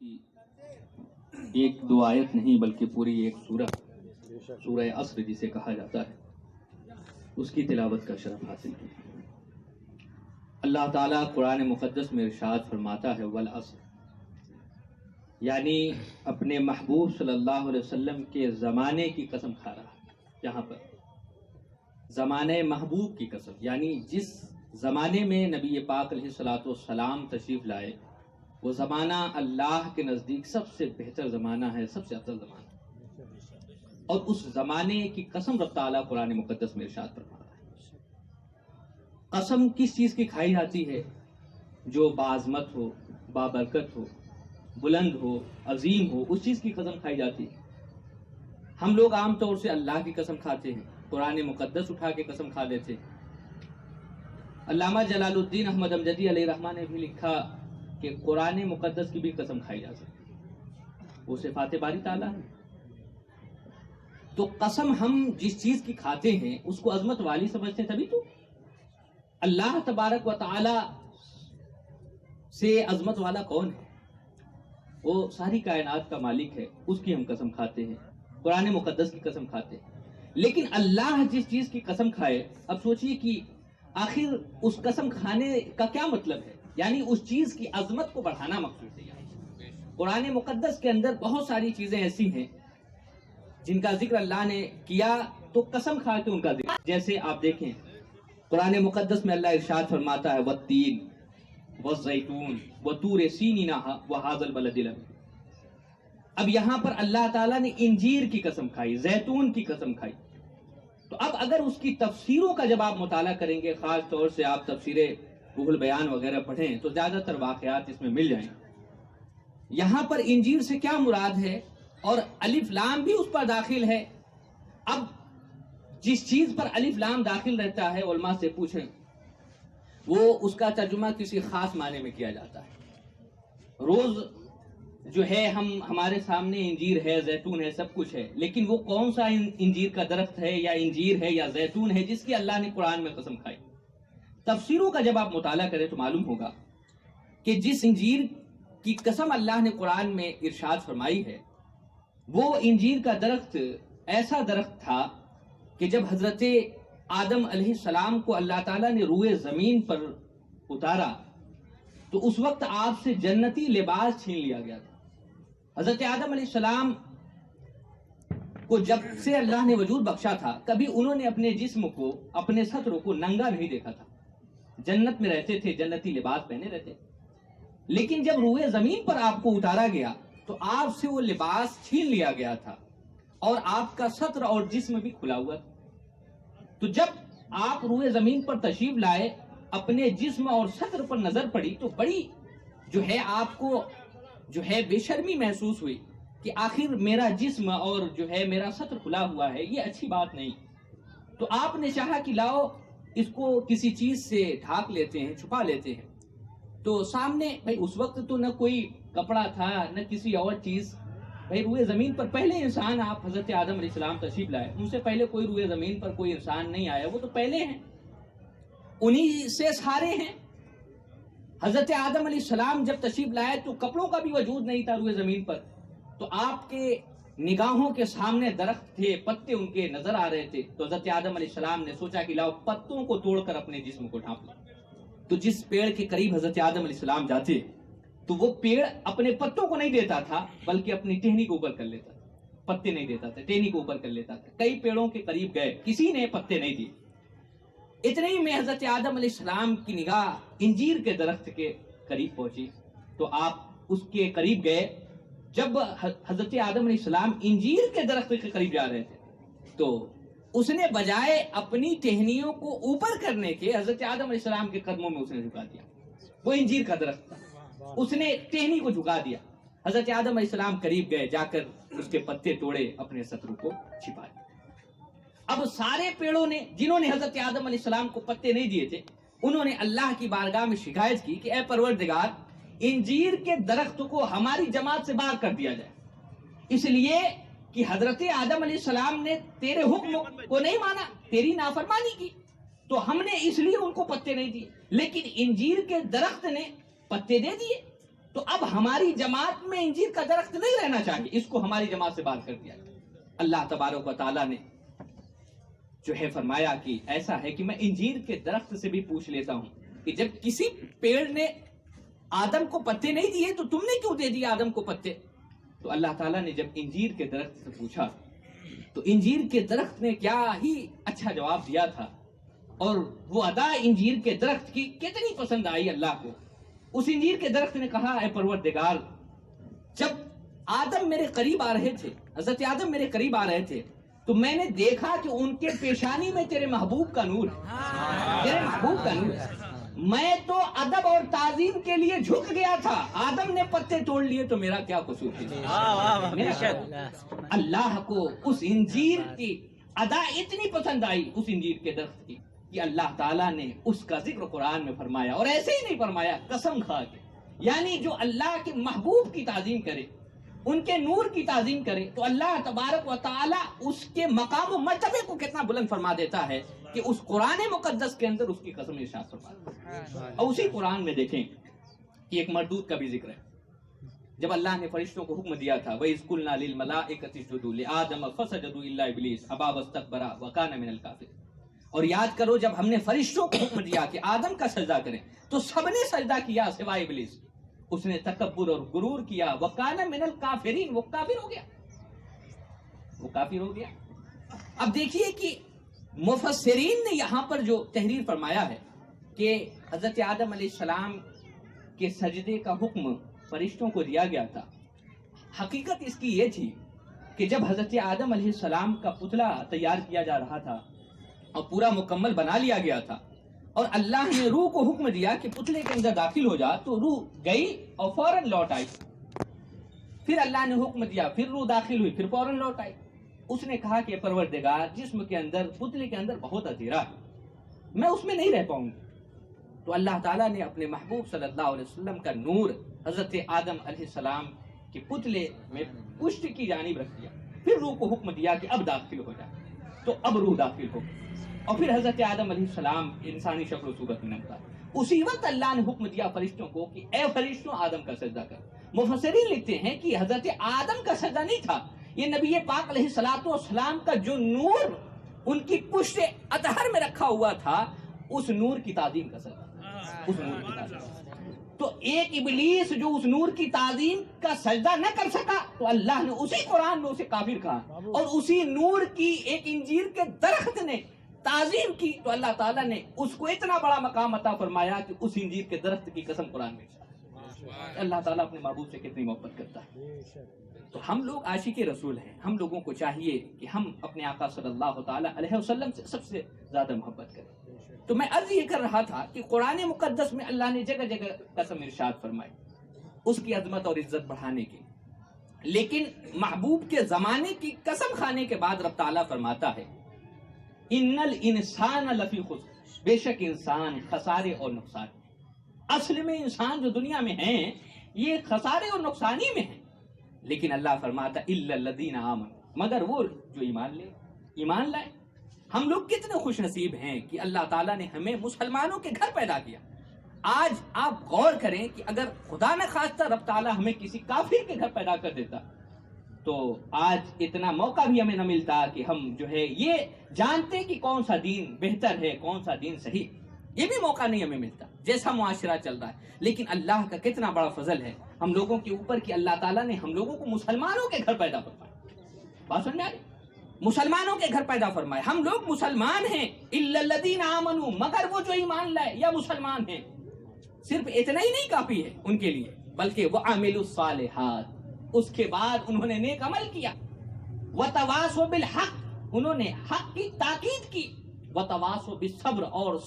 کی ایک دو آیت نہیں بلکہ پوری ایک سورہ عصر جسے کہا جاتا ہے اس کی تلاوت کا شرف حاصل کی۔ اللہ تعالیٰ قرآن مقدس میں ارشاد فرماتا ہے والعصر، یعنی اپنے محبوب صلی اللہ علیہ وسلم کے زمانے کی قسم کھا رہا ہے۔ یہاں پر زمانے محبوب کی قسم، یعنی جس زمانے میں نبی پاک علیہ الصلوۃ والسلام تشریف لائے وہ زمانہ اللہ کے نزدیک سب سے بہتر زمانہ ہے، سب سے افضل زمانہ ہے، اور اس زمانے کی قسم رب تعالیٰ قرآن مقدس میں ارشاد فرما رہا ہے۔ قسم کس چیز کی کھائی جاتی ہے؟ جو باعظمت ہو، بابرکت ہو، بلند ہو، عظیم ہو، اس چیز کی قسم کھائی جاتی ہے۔ ہم لوگ عام طور سے اللہ کی قسم کھاتے ہیں، قرآن مقدس اٹھا کے قسم کھا لیتے ہیں۔ علامہ جلال الدین احمد امجدی علیہ رحمہ نے بھی لکھا کہ قرآن مقدس کی بھی قسم کھائی جا سکتی ہے، وہ صفات باری تعالیٰ ہے۔ تو قسم ہم جس چیز کی کھاتے ہیں اس کو عظمت والی سمجھتے ہیں، تبھی تو اللہ تبارک و تعالی سے عظمت والا کون ہے؟ وہ ساری کائنات کا مالک ہے، اس کی ہم قسم کھاتے ہیں، قرآن مقدس کی قسم کھاتے ہیں۔ لیکن اللہ جس چیز کی قسم کھائے، اب سوچئے کہ آخر اس قسم کھانے کا کیا مطلب ہے؟ یعنی اس چیز کی عظمت کو بڑھانا مقصود ہے۔ قرآن مقدس کے اندر بہت ساری چیزیں ایسی ہیں جن کا ذکر اللہ نے کیا تو قسم کھا کے ان کا ذکر، جیسے آپ دیکھیں قرآن مقدس میں اللہ ارشاد فرماتا ہے والتین والزیتون وطور سینین وہذا البلد الامین۔ اب یہاں پر اللہ تعالیٰ نے انجیر کی قسم کھائی، زیتون کی قسم کھائی۔ تو اب اگر اس کی تفسیروں کا جب آپ مطالعہ کریں گے، خاص طور سے آپ تفسیر روح البیان وغیرہ پڑھیں تو زیادہ تر واقعات اس میں مل جائیں۔ یہاں پر انجیر سے کیا مراد ہے، اور الف لام بھی اس پر داخل ہے۔ اب جس چیز پر الف لام داخل رہتا ہے علماء سے پوچھیں، وہ اس کا ترجمہ کسی خاص معنی میں کیا جاتا ہے۔ روز جو ہے ہمارے سامنے انجیر ہے، زیتون ہے، سب کچھ ہے، لیکن وہ کون سا انجیر کا درخت ہے یا انجیر ہے یا زیتون ہے جس کی اللہ نے قرآن میں قسم کھائی؟ تفسیروں کا جب آپ مطالعہ کریں تو معلوم ہوگا کہ جس انجیر کی قسم اللہ نے قرآن میں ارشاد فرمائی ہے وہ انجیر کا درخت ایسا درخت تھا کہ جب حضرت آدم علیہ السلام کو اللہ تعالیٰ نے روئے زمین پر اتارا تو اس وقت آپ سے جنتی لباس چھین لیا گیا تھا۔ حضرت آدم علیہ السلام کو جب سے اللہ نے وجود بخشا تھا کبھی انہوں نے اپنے جسم کو، اپنے سطر کو ننگا نہیں دیکھا تھا۔ جنت میں رہتے تھے، جنتی لباس پہنے رہتے، لیکن جب روئے زمین پر آپ کو اتارا گیا تو آپ سے وہ لباس چھین لیا گیا تھا اور آپ کا سطر اور جسم بھی کھلا ہوا تھا۔ تو جب آپ روئے زمین پر تشریف لائے، اپنے جسم اور سطر پر نظر پڑی تو بڑی جو ہے آپ کو جو ہے بے شرمی محسوس ہوئی کہ آخر میرا جسم اور جو ہے میرا سطر کھلا ہوا ہے، یہ اچھی بات نہیں۔ تو آپ نے چاہا کہ لاؤ اس کو کسی چیز سے ڈھانک لیتے ہیں، چھپا لیتے ہیں۔ تو سامنے بھائی اس وقت تو نہ کوئی کپڑا تھا نہ کسی اور چیز، بھائی روئے زمین پر پہلے انسان آپ حضرت آدم علیہ السلام تشریف لائے، ان سے پہلے کوئی روئے زمین پر کوئی انسان نہیں آیا، وہ تو پہلے ہیں، انہی سے سارے ہیں۔ حضرت آدم علیہ السلام جب تشریف لائے تو کپڑوں کا بھی وجود نہیں تھا روئے زمین پر، تو آپ کے نگاہوں کے سامنے درخت تھے، پتے ان کے نظر آ رہے تھے، تو حضرت آدم علیہ السلام نے سوچا کہ لاؤ پتوں کو توڑ کر اپنے جسم کو ڈھانپ لیں۔ تو جس پیڑ کے قریب حضرت آدم علیہ السلام جاتے تو وہ پیڑ اپنے پتوں کو نہیں دیتا تھا بلکہ اپنی ٹہنی کو اوپر کر لیتا تھا، پتے نہیں دیتا تھا، ٹہنی کو اوپر کر لیتا تھا۔ کئی پیڑوں کے قریب گئے، کسی نے پتے نہیں دیے۔ اتنے ہی میں حضرت آدم علیہ السلام کی نگاہ انجیر کے درخت کے قریب پہنچی تو آپ اس کے قریب گئے۔ جب حضرت آدم علیہ السلام انجیر کے درخت کے قریب جا رہے تھے تو اس نے بجائے اپنی ٹہنیوں کو اوپر کرنے کے حضرت آدم علیہ السلام کے قدموں میں اس نے جھکا دیا۔ وہ انجیر کا درخت تھا، اس نے ٹہنی کو جھکا دیا۔ حضرت آدم علیہ السلام قریب گئے، جا کر اس کے پتے توڑے، اپنے سطر کو چھپا دیا۔ اب سارے پیڑوں نے جنہوں نے حضرت آدم علیہ السلام کو پتے نہیں دیے تھے انہوں نے اللہ کی بارگاہ میں شکایت کی کہ اے پروردگار، انجیر کے درخت کو ہماری جماعت سے باہر کر دیا جائے، اس لیے کہ حضرت آدم علیہ السلام نے تیرے حکم کو نہیں مانا، تیری نافرمانی کی، تو ہم نے اس لیے ان کو پتے نہیں دیے، لیکن انجیر کے درخت نے پتے دے دیے۔ تو اب ہماری جماعت میں انجیر کا درخت نہیں رہنا چاہیے، اس کو ہماری جماعت سے باہر کر دیا جائے۔ اللہ تبارک و تعالیٰ نے جو ہے فرمایا کہ ایسا ہے کہ میں انجیر کے درخت سے بھی پوچھ لیتا ہوں کہ جب کسی پیڑ نے آدم کو پتے نہیں دیے تو تم نے کیوں دے دیے آدم کو پتے؟ تو اللہ تعالیٰ نے جب انجیر کے درخت سے پوچھا تو انجیر کے درخت نے کیا ہی اچھا جواب دیا تھا، اور وہ ادا انجیر کے درخت کی کتنی پسند آئی اللہ کو۔ اس انجیر کے درخت نے کہا اے پروردگار، جب آدم میرے قریب آ رہے تھے، حضرت آدم میرے قریب آ رہے تھے، تو میں نے دیکھا کہ ان کے پیشانی میں تیرے محبوب کا نور ہے، تیرے محبوب کا نور ہے۔ میں تو ادب اور تعظیم کے لیے جھک گیا تھا، آدم نے پتے توڑ لیے تو میرا کیا قصور ہے؟ اللہ کو اس انجیر کی ادا اتنی پسند آئی اس انجیر کے درخت کی کہ اللہ تعالیٰ نے اس کا ذکر قرآن میں فرمایا، اور ایسے ہی نہیں فرمایا، قسم کھا کے، یعنی جو اللہ کے محبوب کی تعظیم کرے، ان کے نور کی تعظیم کرے، تو اللہ تبارک و تعالیٰ اس کے مقام و مرتبے کو کتنا بلند فرما دیتا ہے کہ اس قرآن مقدس کے اندر اس کی قسم ارشاد فرماتا ہے۔ اور اسی قرآن میں دیکھیں کہ ایک مردود کا بھی ذکر ہے، جب اللہ نے فرشتوں کو حکم دیا تھا وَإِذْ قُلْنَا لِلْمَلَائِكَةِ اسْجُدُوا لِآدَمَ فَسَجَدُوا إِلَّا إِبْلِيسَ أَبَى وَاسْتَكْبَرَ وَكَانَ مِنَ الْكَافِرِينَ۔ اور یاد کرو جب ہم نے فرشتوں کو حکم دیا کہ آدم کا سجدہ کریں تو سب نے سجدہ کیا سوائے ابلیس، اس نے تکبر اور غرور کیا، وَكَانَ مِنَ الْكَافِرِينَ، وہ کافر ہو گیا، وہ کافر ہو گیا۔ اب دیکھیے کہ مفسرین نے یہاں پر جو تحریر فرمایا ہے کہ حضرت آدم علیہ السلام کے سجدے کا حکم فرشتوں کو دیا گیا تھا، حقیقت اس کی یہ تھی کہ جب حضرت آدم علیہ السلام کا پتلا تیار کیا جا رہا تھا اور پورا مکمل بنا لیا گیا تھا، اور اللہ نے روح کو حکم دیا کہ پتلے کے اندر داخل ہو جا، تو روح گئی اور فوراً لوٹ آئی۔ پھر اللہ نے حکم دیا، پھر روح داخل ہوئی، پھر فوراً لوٹ آئی۔ اس نے کہا کہ پروردگار، جسم کے اندر، پتلے کے اندر بہت اندھیرا ہے، میں اس میں نہیں رہ پاؤں گی۔ تو اللہ تعالیٰ نے اپنے محبوب صلی اللہ علیہ وسلم کا نور حضرت آدم علیہ السلام کے پتلے میں پشت کی جانب رکھ دیا، پھر روح کو حکم دیا کہ اب داخل ہو جائے، تو اب روح داخل ہو گئی، اور پھر حضرت آدم علیہ السلام انسانی شکل و صورت میں نمتا۔ اسی وقت اللہ نے حکم دیا فرشتوں کو کہ اے فرشتوں آدم کا سجدہ کر۔ مفسرین لکھتے ہیں کہ حضرت آدم کا سجدہ نہیں تھا، یہ نبی پاک علیہ السلام کا جو نور ان کی پشت اطہر میں رکھا ہوا تھا، اس نور کی تعظیم کا سجدہ، اس نور کی تعظیم۔ تو ایک ابلیس جو اس نور کی تعظیم کا سجدہ نہ کر سکا، تو اللہ نے اسی قرآن میں اسے کافر کہا، اور اسی نور کی ایک انجیر کے درخت نے تعظیم کی تو اللہ تعالیٰ نے اس کو اتنا بڑا مقام عطا فرمایا کہ اس انجیر کے درخت کی قسم قرآن میں۔ اللہ تعالیٰ اپنے محبوب سے کتنی محبت کرتا ہے۔ تو ہم لوگ عاشق رسول ہیں، ہم لوگوں کو چاہیے کہ ہم اپنے آقا صلی اللہ تعالیٰ علیہ وسلم سے سب سے زیادہ محبت کریں۔ تو میں عرض یہ کر رہا تھا کہ قرآن مقدس میں اللہ نے جگہ جگہ قسم ارشاد فرمائی اس کی عظمت اور عزت بڑھانے کی، لیکن محبوب کے زمانے کی قسم کھانے کے بعد رب تعالیٰ فرماتا ہے ان الانسان لفی خسر، بے شک انسان خسارے اور نقصان میں۔ اصل میں انسان جو دنیا میں ہیں یہ خسارے اور نقصانی میں ہیں، لیکن اللہ فرماتا الا الذین آمنوا، مگر وہ جو ایمان لائے۔ ہم لوگ کتنے خوش نصیب ہیں کہ اللہ تعالیٰ نے ہمیں مسلمانوں کے گھر پیدا کیا۔ آج آپ غور کریں کہ اگر خدا نہ خواستہ رب تعالیٰ ہمیں کسی کافر کے گھر پیدا کر دیتا تو آج اتنا موقع بھی ہمیں نہ ملتا کہ ہم جو ہے یہ جانتے کہ کون سا دین بہتر ہے، کون سا دین صحیح، یہ بھی موقع نہیں ہمیں ملتا جیسا معاشرہ چل رہا ہے۔ لیکن اللہ کا کتنا بڑا فضل ہے ہم لوگوں کے اوپر کہ اللہ تعالیٰ نے ہم لوگوں کو مسلمانوں کے گھر پیدا فرمایا۔ بات سمجھ آ رہی؟ مسلمانوں کے گھر پیدا فرمائے، ہم لوگ مسلمان ہیں، الا الذین آمنوا، مگر وہ جو ایمان لائے یا مسلمان ہیں۔ صرف اتنا ہی نہیں کافی ہے ان کے لیے، بلکہ وعملوا الصالحات، اس کے بعد انہوں نے نیک عمل کیا، وتواصوا بالحق، انہوں نے حق کی تاکید کی، وتواصوا بالصبر، اور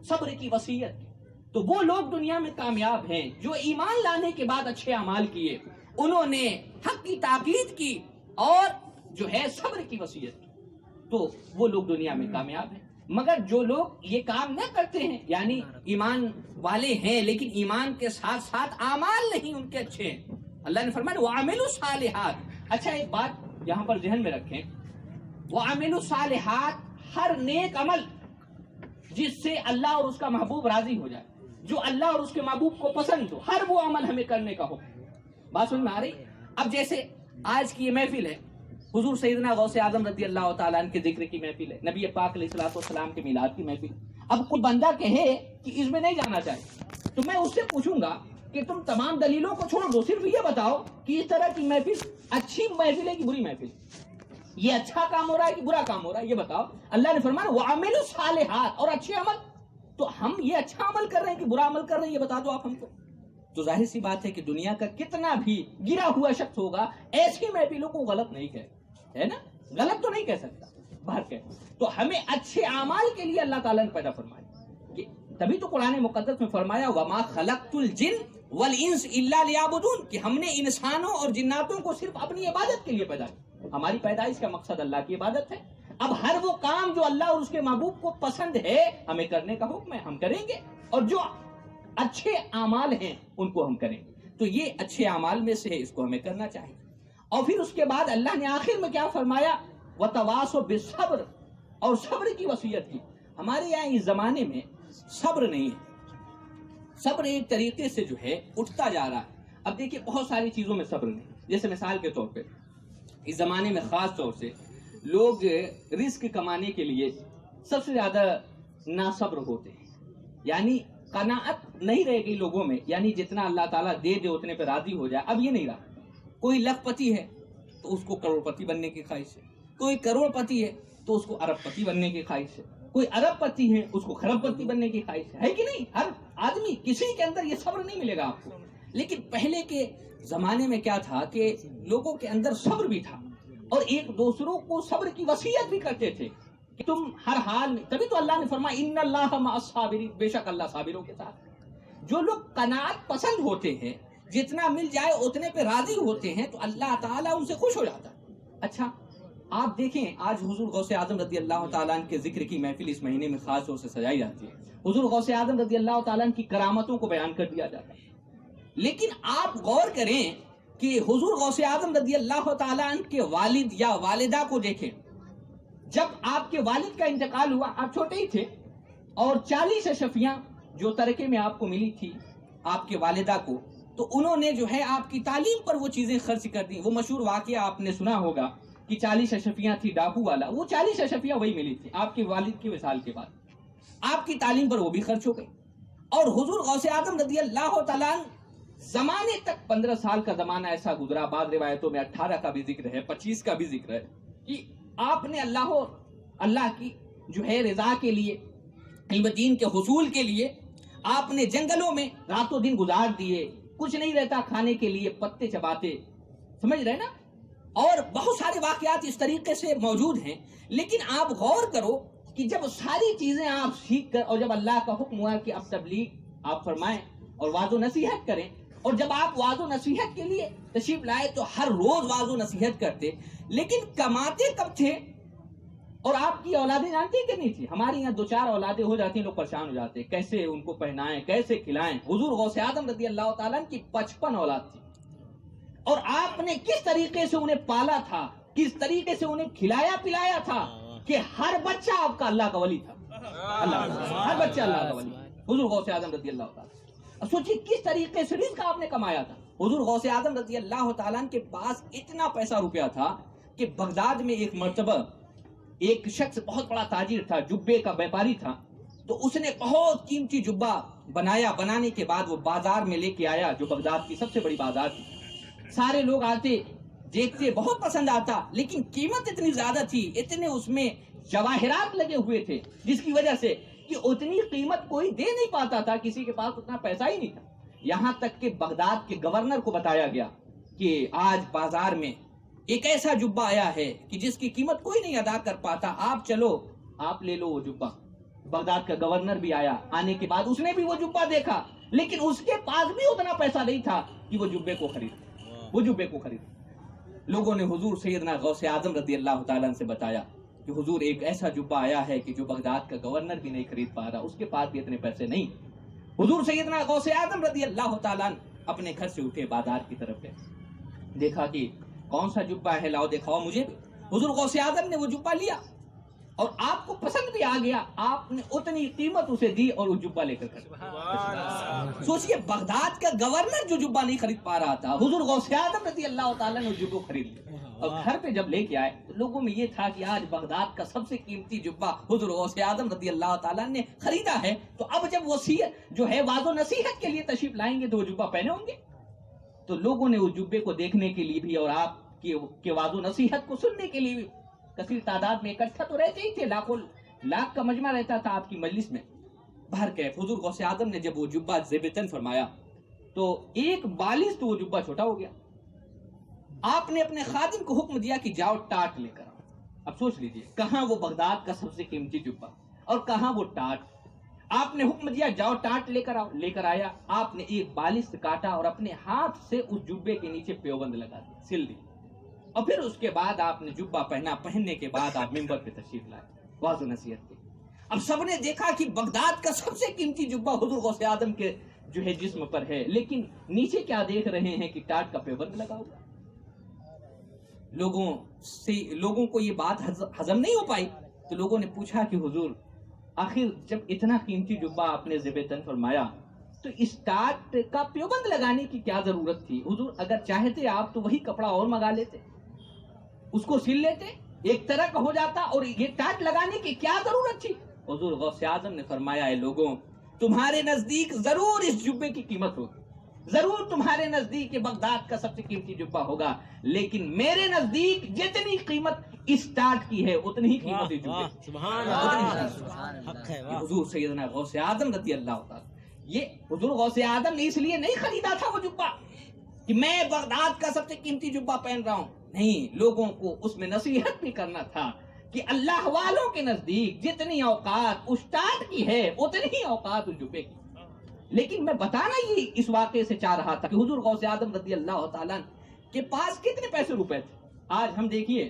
صبر کی وصیت کی۔ تو وہ لوگ دنیا میں کامیاب ہیں جو ایمان لانے کے بعد اچھے اعمال کیے، انہوں نے حق کی تاکید کی اور جو ہے صبر کی وصیت کی، تو وہ لوگ دنیا میں کامیاب ہیں۔ مگر جو لوگ یہ کام نہ کرتے ہیں، یعنی ایمان والے ہیں لیکن ایمان کے ساتھ ساتھ اعمال نہیں ان کے اچھے ہیں، اللہ نے فرمایا وَعَمِلُوا الصَّالِحَاتِ۔ اچھا ایک بات یہاں پر ذہن میں رکھیں، وَعَمِلُوا الصَّالِحَاتِ، ہر نیک عمل جس سے اللہ اور اس کا محبوب راضی ہو جائے، جو اللہ اور اس کے محبوب کو پسند ہو، ہر وہ عمل ہمیں کرنے کا ہو. بات سن میں آ رہی؟ اب جیسے آج کی یہ محفل ہے، حضور سیدنا غوث اعظم رضی اللہ تعالیٰ عنہ کے ذکر کی محفل ہے، نبی پاک علیہ الصلوۃ والسلام کے میلاد کی محفل. اب کوئی بندہ کہے کہ اس میں نہیں جانا چاہیے، تو میں اس سے پوچھوں گا کہ تم تمام دلیلوں کو چھوڑ دو، صرف یہ بتاؤ کہ اس طرح کی محفل اچھی محفل ہے کہ بری محفل، یہ اچھا کام ہو رہا ہے کہ برا کام ہو رہا ہے، یہ بتاؤ. اللہ نے فرمایا وَعَمِلُوا الصَّالِحَاتِ، اور اچھے عمل. تو ہم یہ اچھا عمل کر رہے ہیں کہ برا عمل کر رہے ہیں، یہ بتا دو آپ ہم کو. تو ظاہر سی بات ہے کہ دنیا کا کتنا بھی گرا ہوا شخص ہوگا ایسی محفلوں کو غلط نہیں کہے، ہے نا، غلط تو نہیں کہہ سکتا، باہر کہے. تو ہمیں اچھے اعمال کے لیے اللہ تعالیٰ نے پیدا فرمایا. تبھی تو قرآن مقدس میں فرمایا وَمَا خَلَقْتُ الْجِنَّ وَالْإِنسَ إِلَّا لِيَعْبُدُونَ، کہ ہم نے انسانوں اور جناتوں کو صرف اپنی عبادت کے لیے پیدا کیا. ہماری پیدائش کا مقصد اللہ کی عبادت ہے. اب ہر وہ کام جو اللہ اور اس کے محبوب کو پسند ہے ہمیں کرنے کا حکم ہے، ہم کریں گے، اور جو اچھے اعمال ہیں ان کو ہم کریں گے. تو یہ اچھے اعمال میں سے ہے، اس کو ہمیں کرنا چاہیے. اور پھر اس کے بعد اللہ نے آخر میں کیا فرمایا؟ وَتَوَاصَوْا بِالصَّبْرِ، اور صبر کی وصیت کی. ہمارے یہاں اس زمانے میں صبر نہیں ہے، صبر ایک طریقے سے جو ہے اٹھتا جا رہا ہے. اب دیکھیے بہت ساری چیزوں میں صبر نہیں. جیسے مثال کے طور پہ اس زمانے میں خاص طور سے لوگ رزق کمانے کے لیے سب سے زیادہ ناصبر ہوتے ہیں. یعنی قناعت نہیں رہ گئی لوگوں میں، یعنی جتنا اللہ تعالیٰ دے دے اتنے پہ راضی ہو جائے، اب یہ نہیں رہا. کوئی لکھ پتی ہے تو اس کو کروڑ پتی بننے کی خواہش ہے، کوئی کروڑ پتی ہے تو اس کو ارب پتی بننے کی خواہش ہے، کوئی ارب پتی ہے اس کو خرب پتی بننے کی خواہش ہے کہ نہیں؟ ہر آدمی، کسی کے اندر یہ صبر نہیں ملے گا آپ کو. لیکن پہلے کے زمانے میں کیا تھا کہ لوگوں کے اندر صبر بھی تھا، اور ایک دوسروں کو صبر کی وصیت بھی کرتے تھے کہ تم ہر حال میں. تبھی تو اللہ نے فرمایا ان اللہ مع الصابرین، بے شک اللہ صابروں کے ساتھ. جو لوگ قناعت پسند ہوتے ہیں، جتنا مل جائے اتنے پہ راضی ہوتے ہیں، تو اللہ تعالیٰ ان سے خوش ہو جاتا ہے. اچھا آپ دیکھیں آج حضور غوث اعظم رضی اللہ تعالیٰ عنہ کے ذکر کی محفل اس مہینے میں خاص طور سے سجائی جاتی ہے. حضور غوث اعظم رضی اللہ تعالیٰ عنہ کی کرامتوں کو بیان کر دیا جاتا ہے. لیکن آپ غور کریں کہ حضور غوث اعظم رضی اللہ تعالیٰ عنہ کے والد یا والدہ کو دیکھیں. جب آپ کے والد کا انتقال ہوا، آپ چھوٹے ہی تھے، اور 40 اشرفیاں جو ترکے میں آپ کو ملی تھی آپ کے والدہ کو، تو انہوں نے جو ہے آپ کی تعلیم پر وہ چیزیں خرچ کر دی. وہ مشہور واقعہ آپ نے سنا ہوگا کہ 40 اشرفیاں تھی ڈاکو والا، وہ 40 اشرفیاں وہی ملی تھی آپ کے والد کے وصال کے بعد. آپ کی تعلیم پر وہ بھی خرچ ہو گئی. اور حضور غوث اعظم رضی اللہ تعالیٰ عنہ زمانے تک 15 سال کا زمانہ ایسا گزرا، بعض روایتوں میں 18 کا بھی ذکر ہے، 25 کا بھی ذکر ہے، کہ آپ نے اللہ کی جو ہے رضا کے لیے، علم دین کے حصول کے لیے آپ نے جنگلوں میں راتوں دن گزار دیے. کچھ نہیں رہتا کھانے کے لیے، پتے چباتے، سمجھ رہے نا. اور بہت سارے واقعات اس طریقے سے موجود ہیں. لیکن آپ غور کرو کہ جب ساری چیزیں آپ سیکھ کر، اور جب اللہ کا حکم ہوا کہ اب تبلیغ آپ فرمائیں اور واعظ و نصیحت کریں، اور جب آپ واعظ و نصیحت کے لیے تشریف لائے تو ہر روز واعظ و نصیحت کرتے. لیکن کماتے کب تھے؟ اور آپ کی اولادیں جانتی کہ نہیں تھی؟ ہمارے یہاں 2-4 اولادیں ہو جاتی ہیں، لوگ پریشان ہو جاتے ہیں کیسے ان کو پہنائیں، کیسے کھلائیں. حضور غوث اعظم رضی اللہ تعالیٰ کی 55 اولاد تھی، اور آپ نے کس طریقے سے انہیں پالا تھا، کس طریقے سے انہیں کھلایا پلایا تھا کہ ہر بچہ آپ کا اللہ کا ولی تھا. ہر بچہ اللہ کا ولی. حضور غوث اعظم رضی اللہ تعالیٰ، سوچیے کس طریقے سے رزق آپ نے کمایا تھا. حضور غوث اعظم رضی اللہ تعالیٰ کے پاس اتنا پیسہ روپیہ تھا کہ بغداد میں ایک مرتبہ ایک شخص بہت بڑا تاجر تھا، جبے کا بیپاری تھا، تو اس نے بہت قیمتی جبہ بنایا. بنانے کے بعد وہ بازار میں لے کے آیا، جو بغداد کی سب سے بڑی بازار تھی. سارے لوگ آتے دیکھتے، بہت پسند آتا، لیکن قیمت اتنی زیادہ تھی، اتنے اس میں جواہرات لگے ہوئے تھے، جس کی وجہ سے کہ اتنی قیمت کوئی دے نہیں پاتا تھا، کسی کے پاس اتنا پیسہ ہی نہیں تھا. یہاں تک کہ بغداد کے گورنر کو بتایا گیا کہ آج بازار میں ایک ایسا جبہ آیا ہے کہ جس کی قیمت کوئی نہیں ادا کر پاتا، آپ چلو آپ لے لو وہ جبہ. بغداد کا گورنر بھی آیا، آنے کے بعد اس نے بھی وہ جبہ دیکھا، لیکن اس کے پاس بھی اتنا پیسہ نہیں تھا کہ وہ جبے کو خرید. لوگوں نے حضور سیدنا غوث اعظم رضی اللہ تعالیٰ سے بتایا کہ حضور ایک ایسا جبہ آیا ہے کہ جو بغداد کا گورنر بھی نہیں خرید پا رہا، اس کے پاس بھی اتنے پیسے نہیں. حضور سیدنا غوث اعظم رضی اللہ تعالیٰ اپنے گھر سے اٹھے، بازار کی طرف گئے، دیکھا کہ کون سا جبہ ہے، لاؤ دکھاؤ مجھے بھی. حضور غوث اعظم نے وہ جبہ لیا، اور آپ کو پسند بھی آ گیا، آپ نے اتنی قیمت اسے دی اور وہ جبہ لے کر خرید۔ سوچئے بغداد کا گورنر جو جبہ نہیں خرید پا رہا تھا، حضور غوث اعظم رضی اللہ تعالیٰ نے وہ جبہ خرید لیا، اور گھر پہ جب لے کے آئے تو لوگوں میں یہ تھا کہ آج بغداد کا سب سے قیمتی جبہ حضور غوث اعظم رضی اللہ تعالیٰ نے خریدا ہے، تو اب جب وصیت جو ہے واضح نصیحت کے لیے تشریف لائیں گے تو وہ جبہ پہنے ہوں گے۔ تو لوگوں نے اس جبے کو دیکھنے کے لیے بھی اور آپ کی واضح نصیحت کو سننے کے لیے بھی کثیر تعداد میں اکٹھا تو رہتے ہی تھے، لاکھوں لاکھ کا مجمع رہتا تھا آپ کی مجلس میں۔ بہرکیف حضور غوث اعظم نے جب وہ جبہ زیب تن فرمایا تو ایک بالش تو وہ جبہ چھوٹا ہو گیا۔ آپ نے اپنے خادم کو حکم دیا کہ جاؤ ٹاٹ لے کر آؤ۔ اب سوچ لیجئے کہاں وہ بغداد کا سب سے قیمتی جبہ اور کہاں وہ ٹاٹ۔ آپ نے حکم دیا جاؤ ٹاٹ لے کر آؤ، لے کر آیا۔ آپ نے ایک بالش کاٹا اور اپنے ہاتھ سے اس جبے کے نیچے پیوبند لگا دی، سل دی، اور پھر اس کے بعد آپ نے جبہ پہنا۔ پہننے کے بعد آپ ممبر پہ تشریف لائے واضح نصیحت کی۔ اب سب نے دیکھا کہ بغداد کا سب سے قیمتی جبہ حضور غوث اعظم کے جو ہے جسم پر ہے، لیکن نیچے کیا دیکھ رہے ہیں کہ ٹاٹ کا پیوبند لگا ہوا۔ لوگوں کو یہ بات ہضم نہیں ہو پائی، تو لوگوں نے پوچھا کہ حضور آخر جب اتنا قیمتی جبہ آپ نے زیب تن فرمایا تو اس ٹاٹ کا پیوبند لگانے کی کیا ضرورت تھی؟ حضور اگر چاہتے آپ تو وہی کپڑا اور منگا لیتے، اس کو سل لیتے، ایک طرح کا ہو جاتا، اور یہ ٹاٹ لگانے کی کیا ضرورت تھی؟ حضور غوث اعظم نے فرمایا اے لوگوں، تمہارے نزدیک ضرور اس جبے کی قیمت ہوگی، ضرور تمہارے نزدیک یہ بغداد کا سب سے قیمتی جبہ ہوگا، لیکن میرے نزدیک جتنی قیمت اس ٹاٹ کی ہے اتنی ہی قیمت اس جبے کی۔ سبحان یہ حضور سیدنا غوث اعظم رضی اللہ تعالیٰ، یہ حضور غوث اعظم نے اس لیے نہیں خریدا تھا وہ جبہ کہ میں بغداد کا سب سے قیمتی جبہ پہن رہا ہوں، نہیں، لوگوں کو اس میں نصیحت بھی کرنا تھا کہ اللہ والوں کے نزدیک جتنی اوقات اس ٹاٹ کی ہے اتنی ہی اوقات اس جبے کی۔ لیکن میں بتانا یہ اس واقعے سے چاہ رہا تھا کہ حضور غوث اعظم رضی اللہ تعالیٰ کے پاس کتنے پیسے روپے تھے۔ آج ہم دیکھیے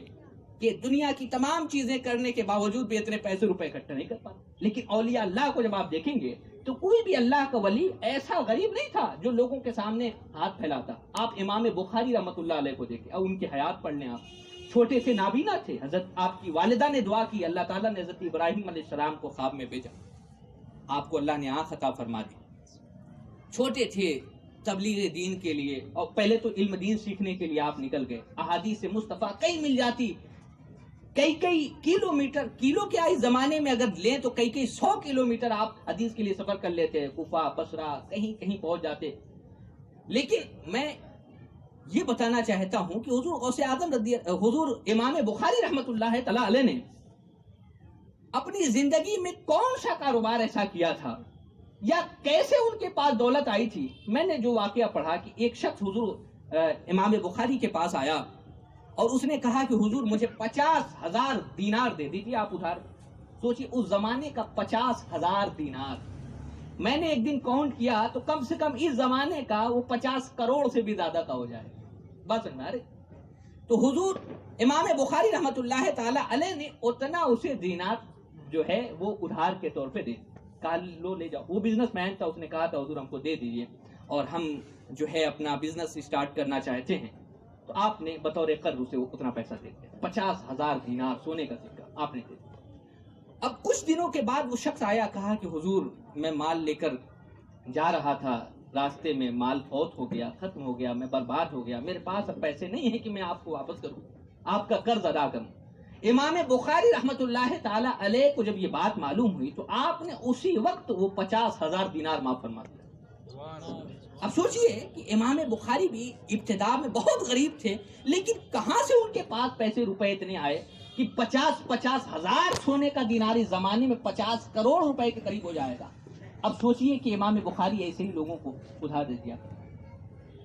کہ دنیا کی تمام چیزیں کرنے کے باوجود بھی اتنے پیسے روپے اکٹھا نہیں کر پاتے، لیکن اولیاء اللہ کو جب آپ دیکھیں گے تو کوئی بھی اللہ کا ولی ایسا غریب نہیں تھا جو لوگوں کے سامنے ہاتھ پھیلاتا۔ آپ امام بخاری رحمۃ اللہ علیہ کو دیکھیں اور ان کی حیات پڑھ لیں، آپ چھوٹے سے نابینا تھے، حضرت آپ کی والدہ نے دعا کی، اللہ تعالیٰ نے حضرت ابراہیم علیہ السلام کو خواب میں بھیجا، آپ کو اللہ نے آنکھ عطا فرما دی۔ چھوٹے تھے، تبلیغ دین کے لیے، اور پہلے تو علم دین سیکھنے کے لیے آپ نکل گئے، احادیث مصطفیٰ کئی مل جاتی، کئی کلومیٹر، کلو کیا اس زمانے میں اگر لیں تو کئی 100 کلومیٹر آپ حدیث کے لیے سفر کر لیتے، کوفہ، بصرہ، کہیں پہنچ جاتے۔ لیکن میں یہ بتانا چاہتا ہوں کہ حضور امام بخاری رحمت اللہ تعالی علیہ نے اپنی زندگی میں کون سا کاروبار ایسا کیا تھا یا کیسے ان کے پاس دولت آئی تھی۔ میں نے جو واقعہ پڑھا کہ ایک شخص حضور امام بخاری کے پاس آیا اور اس نے کہا کہ حضور مجھے 50,000 دینار دے دیجیے آپ ادھار۔ سوچیے اس زمانے کا 50,000 دینار، میں نے ایک دن کاؤنٹ کیا تو کم سے کم اس زمانے کا وہ 50 کروڑ سے بھی زیادہ کا ہو جائے، بات سمجھ میں آ رہی؟ تو حضور امام بخاری رحمت اللہ تعالی علیہ نے اتنا اسے دینار جو ہے وہ ادھار کے طور پہ دے، کہا لو لے جاؤ۔ وہ بزنس مین تھا، اس نے کہا تھا حضور ہم کو دے دیجیے اور ہم جو ہے اپنا بزنس اسٹارٹ کرنا چاہتے ہیں، تو آپ نے بطور قرض اسے اتنا پیسہ دے دیا، 50,000 دینار سونے کا سکہ آپ نے دے دیا۔ اب کچھ دنوں کے بعد وہ شخص آیا، کہا کہ حضور میں مال لے کر جا رہا تھا، راستے میں مال فوت ہو گیا، ختم ہو گیا، میں برباد ہو گیا، میرے پاس اب پیسے نہیں ہیں کہ میں آپ کو واپس کروں، آپ کا قرض ادا کروں۔ امام بخاری رحمت اللہ تعالی علیہ کو جب یہ بات معلوم ہوئی تو آپ نے اسی وقت وہ 50,000 دینار معاف فرما دیا۔ اب سوچئے کہ امام بخاری بھی ابتدا میں بہت غریب تھے، لیکن کہاں سے ان کے پاس پیسے روپے اتنے آئے کہ 50,000 سونے کا دینار اس زمانے میں 50 کروڑ روپے کے قریب ہو جائے گا۔ اب سوچئے کہ امام بخاری ایسے ہی لوگوں کو ادھار دے دیا۔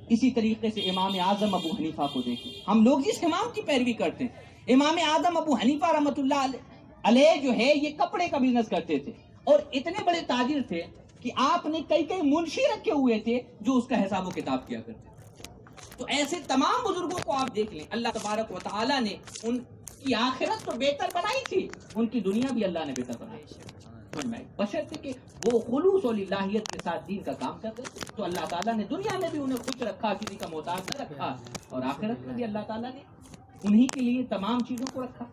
اسی طریقے سے امام اعظم ابو حنیفہ کو دیکھیں، ہم لوگ جس امام کی پیروی کرتے ہیں، امام اعظم ابو حنیفہ رحمۃ اللہ علیہ جو ہے یہ کپڑے کا بزنس کرتے تھے اور اتنے بڑے تاجر تھے کہ آپ نے کئی منشی رکھے ہوئے تھے جو اس کا حساب و کتاب کیا کرتے تھے۔ تو ایسے تمام بزرگوں کو آپ دیکھ لیں، اللہ تبارک و تعالیٰ نے ان کی آخرت تو بہتر بنائی تھی، ان کی دنیا بھی اللہ نے بہتر بنائی تھی، بشرطے کہ وہ خلوص اور للہیت کے ساتھ دین کا کام کرتے تھے۔ تو اللہ تعالیٰ نے دنیا میں بھی انہیں خوش رکھا، کسی کا محتاج نہ رکھا، اور آخرت میں بھی اللہ تعالیٰ نے انہی کے لیے تمام چیزوں کو رکھا۔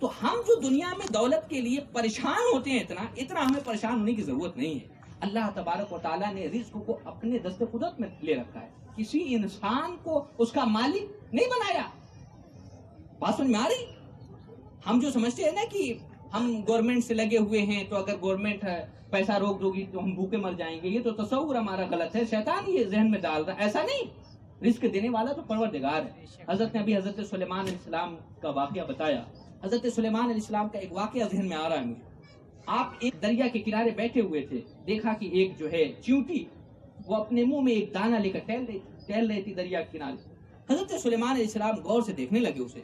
تو ہم جو دنیا میں دولت کے لیے پریشان ہوتے ہیں اتنا ہمیں پریشان ہونے کی ضرورت نہیں ہے. اللہ تبارک و تعالیٰ نے رزق کو اپنے دست قدرت میں لے رکھا ہے. کسی انسان کو اس کا مالک نہیں بنایا. بات سمجھ میں آ رہی؟ ہم جو سمجھتے ہیں نا کہ ہم گورنمنٹ سے لگے ہوئے ہیں تو اگر گورنمنٹ پیسہ روک دو گی تو ہم بھوکے مر جائیں گے، یہ تو تصور ہمارا غلط ہے. شیطان یہ ذہن میں ڈال رہا ہے. ایسا نہیں، رزق دینے والا تو پروردگار ہے. حضرت نے ابھی حضرت سلیمان علیہ السلام کا واقعہ بتایا. حضرت سلیمان علیہ السلام کا ایک واقعہ ذہن میں آ رہا ہے مجھے. آپ ایک دریا کے کنارے بیٹھے ہوئے تھے، دیکھا کہ ایک جو ہے چیونٹی وہ اپنے منہ میں ایک دانہ لے کر ٹہل رہی تھی دریا کے کنارے. حضرت سلیمان علیہ السلام غور سے دیکھنے لگے اسے،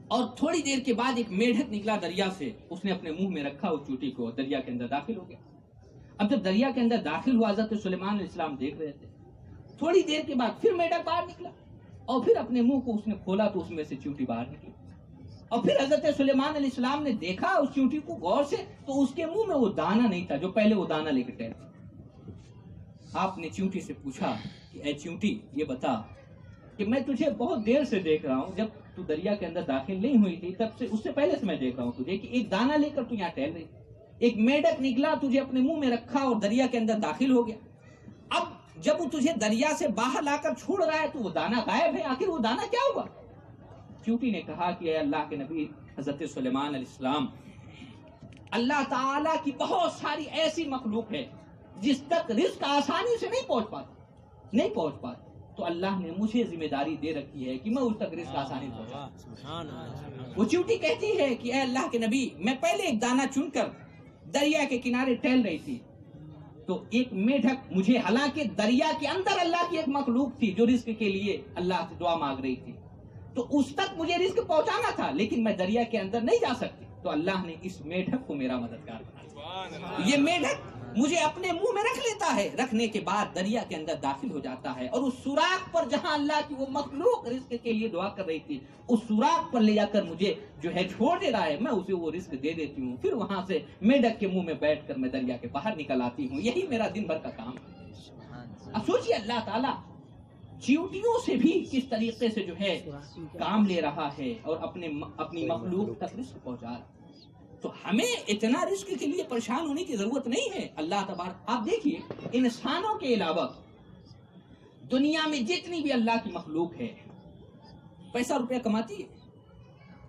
اور تھوڑی دیر کے بعد ایک میڈک نکلا دریا سے. اس نے اپنے منہ میں رکھا اس چیونٹی کو، دریا کے اندر داخل ہو گیا. اب جب دریا کے اندر داخل ہوا، حضرت سلیمان علیہ السلام دیکھ رہے تھے. تھوڑی دیر کے بعد پھر میڈک باہر نکلا، اور پھر اپنے منہ کو اس نے کھولا تو اس میں سے چیونٹی باہر نکلی. اور پھر حضرت سلیمان علیہ السلام نے دیکھا اس چیونٹی کو غور سے، تو اس کے منہ میں وہ دانہ نہیں تھا جو پہلے وہ دانہ لے کے ٹہلتا. آپ نے چیونٹی سے پوچھا کہ اے چیونٹی، یہ بتا کہ میں تجھے بہت دیر سے دیکھ رہا ہوں، جب تو دریا کے اندر داخل نہیں ہوئی تھی تب سے، اس سے پہلے سے میں دیکھ رہا ہوں تجھے کہ ایک دانہ لے کر تو یہاں ٹہل رہی. ایک میڈک نکلا، تجھے اپنے منہ میں رکھا اور دریا کے اندر داخل ہو گیا. اب جب وہ تجھے دریا سے باہر لا کر چھوڑ رہا ہے تو وہ دانہ غائب ہے. آخر وہ دانہ کیا ہوا؟ چیونٹی نے کہا کہ اے اللہ کے نبی حضرت سلیمان علیہ السلام، اللہ تعالیٰ کی بہت ساری ایسی مخلوق ہے جس تک رزق آسانی سے نہیں پہنچ پاتا، تو اللہ نے مجھے ذمہ داری دے رکھی ہے کہ میں اس تک رزق آسانی سے پہنچاؤں. وہ چیونٹی کہتی ہے کہ اے اللہ کے نبی، میں پہلے ایک دانہ چن کر دریا کے کنارے ٹہل رہی تھی، تو ایک میڈک مجھے، حالانکہ دریا کے اندر اللہ کی ایک مخلوق تھی جو رزق کے لیے اللہ سے دعا مانگ رہی تھی، تو اس تک مجھے رزق پہنچانا تھا، لیکن میں دریا کے اندر نہیں جا سکتی. تو اللہ نے اس میڈک کو میرا مددگار بنایا. یہ میڈک مجھے اپنے منہ میں رکھ لیتا ہے، رکھنے کے بعد دریا کے اندر داخل ہو جاتا ہے، اور اس سوراخ پر جہاں اللہ کی وہ مخلوق رزق کے لیے دعا کر رہی تھی، اس سوراخ پر لے جا کر مجھے جو ہے چھوڑ دے رہا ہے. میں اسے وہ رزق دے دیتی ہوں، پھر وہاں سے میڈک کے منہ میں بیٹھ کر میں دریا کے باہر نکل آتی ہوں. یہی میرا دن بھر کا کام ہے. اب سوچیے اللہ تعالیٰ چیونٹیوں سے بھی کس طریقے سے جو ہے کام لے رہا ہے اور اپنی مخلوق تک رزق پہنچا رہا ہے. تو ہمیں اتنا رزق کے لیے پریشان ہونے کی ضرورت نہیں ہے. اللہ تبارک، آپ دیکھیے انسانوں کے علاوہ دنیا میں جتنی بھی اللہ کی مخلوق ہے پیسہ روپیہ کماتی ہے.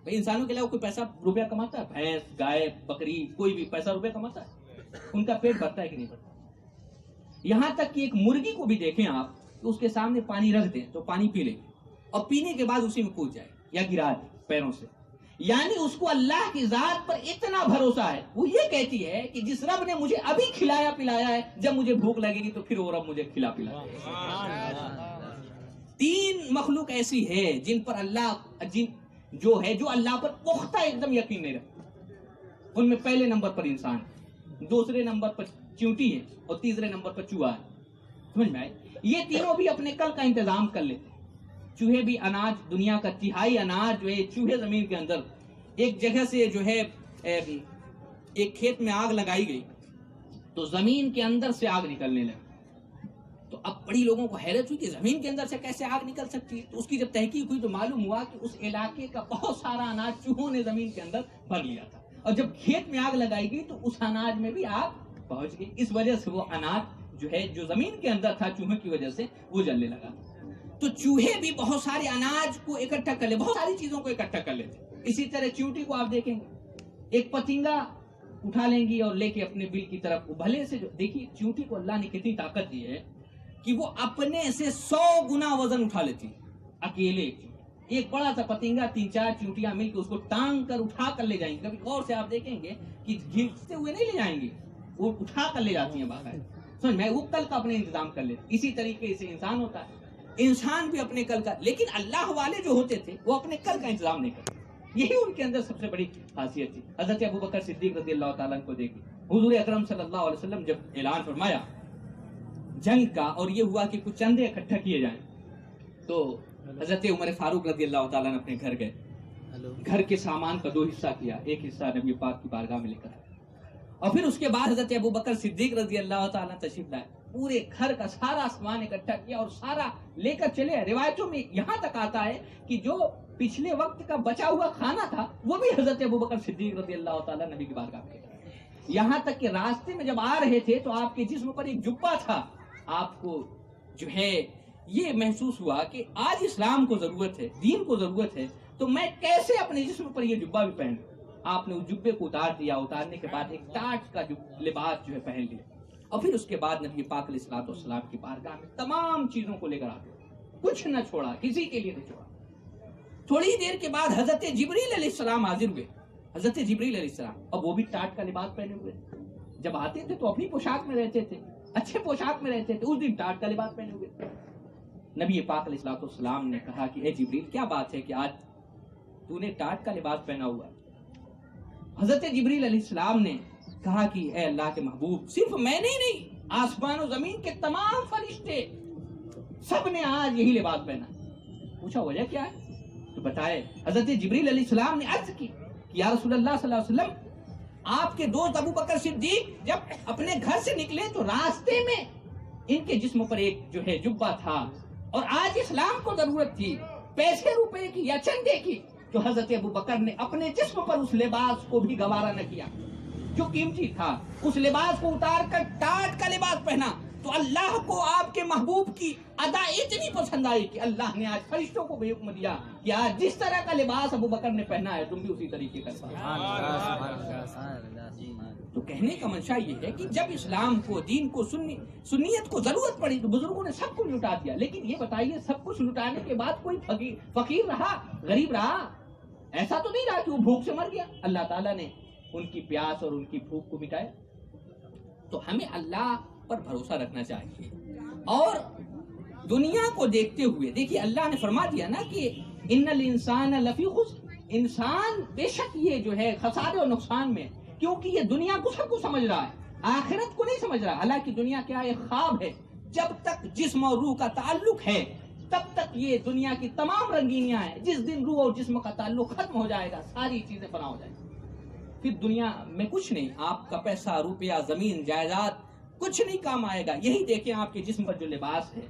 بھائی انسانوں کے علاوہ کوئی پیسہ روپیہ کماتا ہے؟ بھینس، گائے، بکری، کوئی بھی پیسہ روپیہ کماتا ہے؟ ان کا پیٹ بھرتا ہے کہ نہیں بھرتا؟ یہاں تک کہ ایک مرغی کو بھی دیکھیں آپ، تو اس کے سامنے پانی رکھ دیں تو پانی پی لے گی، اور پینے کے بعد اسی میں کود جائے یا گرا دے پیروں سے. یعنی اس کو اللہ کی ذات پر اتنا بھروسہ ہے. وہ یہ کہتی ہے کہ جس رب نے مجھے ابھی کھلایا پلایا ہے، جب مجھے بھوک لگے گی تو پھر وہ رب مجھے کھلا پلا. 3 مخلوق ایسی ہے جن پر جو اللہ پر پختہ ایک دم یقین نہیں رکھتا. ان میں پہلے نمبر پر انسان، دوسرے نمبر پر چیونٹی ہے، اور تیسرے نمبر پر چوہا ہے. سمجھ میں آئے؟ یہ تینوں بھی اپنے کل کا انتظام کر لیتے. چوہے بھی اناج، دنیا کا 1/3 اناج جو ہے چوہے زمین کے اندر، ایک جگہ سے جو ہے ایک کھیت میں آگ لگائی گئی تو زمین کے اندر سے آگ نکلنے لگی. تو اب بڑی لوگوں کو حیرت ہوئی کہ زمین کے اندر سے کیسے آگ نکل سکتی ہے. تو اس کی جب تحقیق ہوئی تو معلوم ہوا کہ اس علاقے کا بہت سارا اناج چوہوں نے زمین کے اندر بھر لیا تھا، اور جب کھیت میں آگ لگائی گئی تو اس اناج میں بھی آگ پہنچ گئی. اس وجہ سے وہ اناج جو زمین کے اندر تھا چوہوں کی وجہ سے وہ جلنے لگا. تو چوہے بھی بہت سارے اناج کو اکٹھا کر لے، بہت ساری چیزوں کو اکٹھا کر لیتے. اسی طرح چیونٹی کو آپ دیکھیں گے، ایک پتنگا اٹھا لیں گی اور لے کے اپنے بل کی طرف بھلے سے. دیکھیے چیونٹی کو اللہ نے کتنی طاقت دی ہے کہ وہ اپنے سے 100 گنا وزن اٹھا لیتی اکیلے. ایک بڑا سا پتنگا 3-4 چیونٹیاں مل کے اس کو ٹانگ کر اٹھا کر لے جائیں گے. کبھی غور سے آپ دیکھیں گے کہ گھستے ہوئے نہیں لے جائیں گے، وہ اٹھا کر لے جاتی ہیں باہر. سمجھ میں، وہ کل کا اپنے انتظام کر لیتے. اسی طریقے سے انسان ہوتا ہے، انسان بھی اپنے کل کا، لیکن اللہ والے جو ہوتے تھے وہ اپنے کل کا انتظام نہیں کرتے. یہی ان کے اندر سب سے بڑی خاصیت تھی. حضرت ابوبکر صدیق رضی اللہ تعالیٰ کو دیکھی، حضور اکرم صلی اللہ علیہ وسلم جب اعلان فرمایا جنگ کا اور یہ ہوا کہ کچھ چندے اکٹھا کیے جائیں، تو حضرت عمر فاروق رضی اللہ تعالیٰ نے اپنے گھر گئے. گھر کے سامان کا 2 حصہ کیا، ایک حصہ نبی پاک کی بارگاہ میں لے کر آئے، اور پھر اس کے بعد حضرت ابوبکر صدیق رضی اللہ تعالیٰ تشریف لائے. پورے گھر کا سارا سامان اکٹھا کیا اور سارا لے کر چلے. روایتوں میں یہاں تک آتا ہے کہ جو پچھلے وقت کا بچا ہوا کھانا تھا وہ بھی حضرت ابوبکر صدیق رضی اللہ تعالیٰ نبی کی بارگاہ میں. یہاں تک کہ راستے میں جب آ رہے تھے تو آپ کے جسم پر ایک جبہ تھا. آپ کو جو ہے یہ محسوس ہوا کہ آج اسلام کو ضرورت ہے, دین کو ضرورت ہے, تو میں کیسے اپنے جسم پر یہ جبہ بھی پہن لوں. آپ نے اس جبے کو اتار دیا. اتارنے کے بعد ایک ٹاٹ کا لباس جو ہے پہن لیا, اور پھر اس کے بعد نبی پاک علیہ الصلوۃ والسلام کی بارگاہ میں تمام چیزوں کو لے کر آ گئے, کچھ نہ چھوڑا, کسی کے لیے نہیں چھوڑا. تھوڑی دیر کے بعد حضرت جبریل علیہ السلام حاضر ہوئے. حضرت جبریل علیہ السلام, اب وہ بھی ٹاٹ کا لباس پہنے ہوئے. جب آتے تھے تو اپنی پوشاک میں رہتے تھے, اچھے پوشاک میں رہتے تھے, اس دن ٹاٹ کا لباس پہنے ہوئے. نبی پاک علیہ الصلوۃ والسلام نے کہا کہ اے جبریل, کیا بات ہے کہ آج تو نے ٹاٹ کا لباس پہنا ہوا ہے. حضرت جبریل علیہ السلام نے کہا کہ اے اللہ کے محبوب, صرف میں نے ہی نہیں, آسمان و زمین کے تمام فرشتے سب نے آج یہی لباس پہنا. پوچھا وجہ کیا ہے تو بتائے. حضرت جبریل علیہ السلام نے عرض کی کہ یا رسول اللہ صلی اللہ علیہ وسلم, آپ کے دوست ابو بکر صدیق جب اپنے گھر سے نکلے تو راستے میں ان کے جسم پر ایک جو ہے جبہ تھا, اور آج اسلام کو ضرورت تھی پیسے روپے کی یا چندے کی, تو حضرت ابو بکر نے اپنے جسم پر اس لباس کو بھی گوارا نہ کیا جو قیمتی تھا. اس لباس کو اتار کر ٹاٹ کا لباس پہنا. تو اللہ کو آپ کے محبوب کی ادا اتنی پسند آئی کہ اللہ نے آج فرشتوں کو بھی حکم دیا کہ آج جس طرح کا لباس ابو بکر نے پہنا ہے تم بھی اسی طریقے کا. تو کہنے کا منشا یہ ہے کہ جب اسلام کو, دین کو, سنیت کو ضرورت پڑی تو بزرگوں نے سب کچھ لٹا دیا. لیکن یہ بتائیے, سب کچھ لٹانے کے بعد کوئی فقیر رہا, غریب رہا؟ ایسا تو نہیں رہا کہ وہ بھوک سے مر گیا. اللہ تعالیٰ نے ان کی پیاس اور ان کی بھوک کو مٹایا. تو ہمیں اللہ پر بھروسہ رکھنا چاہیے. اور دنیا کو دیکھتے ہوئے دیکھیے, اللہ نے فرما دیا نا کہ ان الانسان لفی خسر, انسان بے شک یہ جو ہے خسارے اور نقصان میں, کیونکہ یہ دنیا کو سب کو سمجھ رہا ہے, آخرت کو نہیں سمجھ رہا. حالانکہ دنیا کیا ہے, خواب ہے. جب تک جسم اور روح کا تعلق ہے تب تک یہ دنیا کی تمام رنگینیاں ہیں. جس دن روح اور جسم کا تعلق ختم ہو جائے گا ساری چیزیں فنا ہو جائیں گی. پھر دنیا میں کچھ نہیں, آپ کا پیسہ, روپیہ, زمین, جائیداد کچھ نہیں کام آئے گا. یہی دیکھیں آپ کے جسم پر جو لباس ہے,